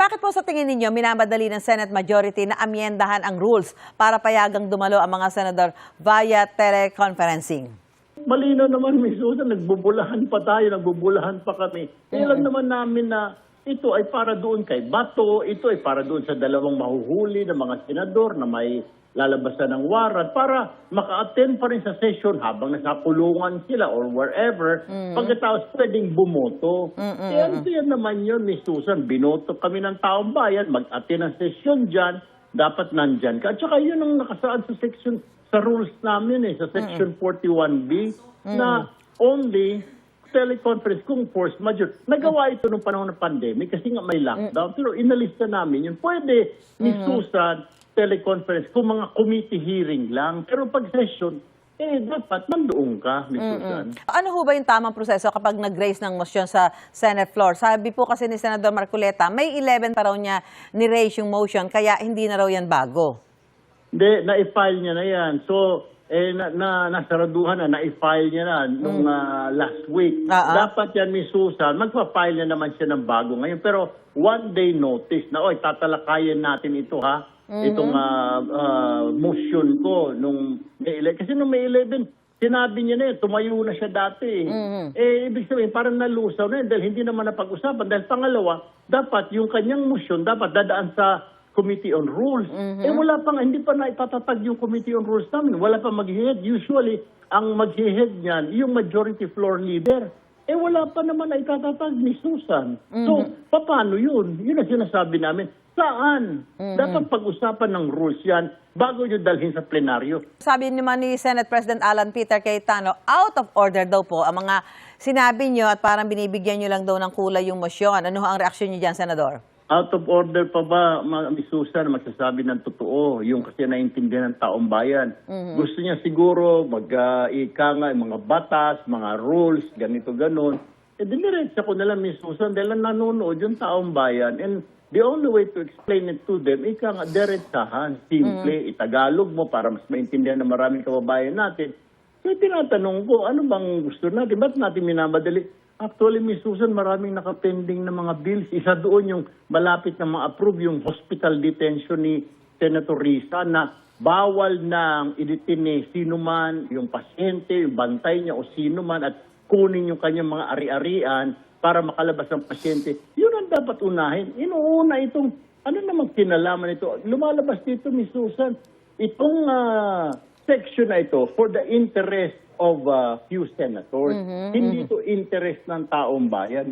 Bakit po sa tingin ninyo minamadali ng Senate majority na amyendahan ang rules para payagang dumalo ang mga senador via teleconferencing? Malino naman, Ms. Susan, nagbubulahan pa tayo, nagbubulahan pa kami. Kailan naman namin na ito ay para doon kay Bato, ito ay para doon sa dalawang mahuhuli ng mga senador na may lalabasan ng warrant para maka-attend pa rin sa session habang nasa kulungan sila or wherever, pagkatapos pwedeng bumoto. Kaya yan naman yun, Ms. Susan, binoto kami ng taong bayan, mag-attend ng session dyan, dapat nandyan ka. At saka yun ang nakasaad sa section, sa rules namin sa section 41B, na only teleconference kung force majeure. Nagawa ito nung panahon ng pandemic kasi nga may lockdown. Pero inalista namin yun. Pwede, Ms. Susan, teleconference kung mga committee hearing lang. Pero pag session, dapat nandoon ka, Ms. Susan. Ano ho ba yung tamang proseso kapag nag-raise ng motion sa Senate floor? Sabi po kasi ni Senador Marcoleta, May 11 pa raw niya ni-raise yung motion, kaya hindi na raw yan bago. Hindi, na-file niya na yan. So, nasaraduhan na, na-file niya na nung last week. Dapat yan, Ms. Susan, magpa-file niya naman siya ng bago ngayon. Pero one day notice na, oy, tatalakayin natin ito ha. Itong motion ko nung May 11. Kasi nung May 11, sinabi niya na yun, tumayo na siya dati. Ibig sabihin, parang nalusaw na yun dahil hindi naman napag-usapan. Dahil pangalawa, dapat yung kanyang motion dapat dadaan sa Committee on Rules. Wala pa nga, hindi pa na ipatatag yung Committee on Rules namin. Wala pa mag-head. Usually, ang mag-head niyan, yung majority floor leader. Wala pa naman na itatatag ni Susan. So, paano yun? Yun ang sinasabi namin. Saan? Dapat pag-usapan ng rules yan bago nyo dalhin sa plenaryo. Sabi naman ni Senate President Alan Peter Cayetano, out of order daw po ang mga sinabi nyo at parang binibigyan nyo lang daw ng kulay yung motion. Ano ang reaksyon nyo dyan, Senador? Out of order pa ba, Ms. Susan, magsasabi ng totoo, yung kasi naiintindihan ng taong bayan. Gusto niya siguro mag-ika nga mga batas, mga rules, ganito, ganon. Diniretsa ko nila, Ms. Susan, dahil nanonood yung taong bayan. And the only way to explain it to them, ika nga, diretsahan, simple, itagalog mo para mas maintindihan ng maraming kababayan natin. Kaya tinatanong ko, ano bang gusto natin? Ba't natin minamadali? Actually, Ms. Susan, maraming nakapending na mga bills. Isa doon yung malapit na ma-approve yung hospital detention ni Senator Risa na bawal nang iditin ni sino man, yung pasyente, yung bantay niya o sino man at kunin yung kanyang mga ari-arian para makalabas ang pasyente. Yun ang dapat unahin. Inuuna itong, ano namang kinalaman ito? Lumalabas dito, Ms. Susan, itong section na ito for the interest of few senators. Hindi ito interest ng taong bayan.